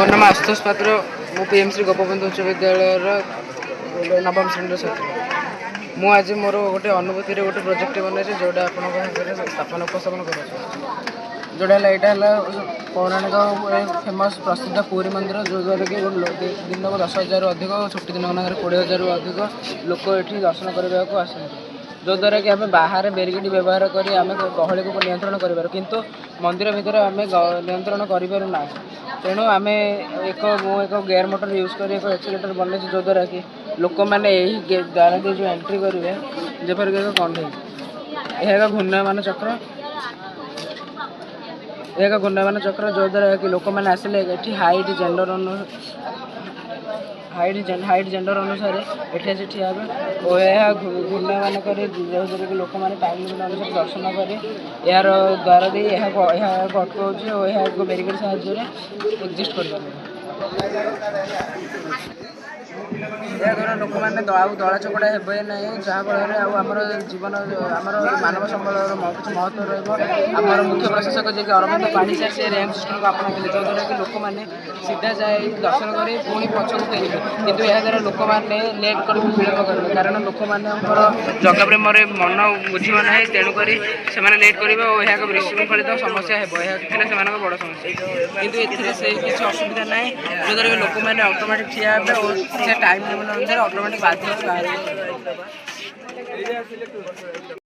मोर नाम आशुतोष पात्र मु पीएमसी गोपबंधु उच्च विद्यालय नवम श्रेणी छात्र मु आज मोर गोटे अनुभूति गोटे प्रोजेक्ट बनाई जोटा आप स्थापन उपस्थापन कर जोटा यहाँ पौराणिक फेमस प्रसिद्ध पुरी मंदिर जो द्वारा कि दिन को 10,000 अधिक छुट्टी दिन 20,000 अधिक लोक ये दर्शन करने को आसते जो द्वारा कि आम बाहर बेरिकेड व्यवहार करी आम गहली को नियंत्रण कर किंतु मंदिर भितर आम नियंत्रण करना तेणु आम एक गेयर मोटर यूज कर एक एक्सीलेटर बनई जो द्वारा कि लोक मैंने यही द्वारा जो एंट्री करेंगे जेपरिक एक कंढे यह एक घूर्णयमान चक्र एक घूर्णयमान चक्र जो द्वारा कि लोक मैंने आसिले ये हाइट जेंडर अनुसार ये ठिया और यह घूर्णयमान कर जो कि लोक मैंने टाइम लिमिट अनुसार दर्शन कर यार द्वारा दे अटकाऊँच और यह एक बेरिकेड साहाय्य एक्जिस्ट कर द्वारा लोक मैंने दला चकड़ा हे ना जहाँफल आमर जीवन आमर मानव संबल किसी महत्व रमर मुख्य प्रशासक जी अरविंद पाढ़ी सर से रैंप सिस्टम को अपना जो द्वारा कि लोक मैंने सीधा जाए दर्शन कर पुणी पछक फेरबे कितु यह द्वारा लोक मैंने लेट कर विलम्ब करेंगे कारण लोक मानकर जगह प्रेम मन बुझे ना तेणुक से लेट करेंगे और यह विशृंखलित समस्या है बड़ समस्या कितु ए किसी असुविधा ना जो द्वारा कि लोक मैंने ऑटोमेटिक ठिया और टाइम अनुसार ऑटोमेटिक बाध्य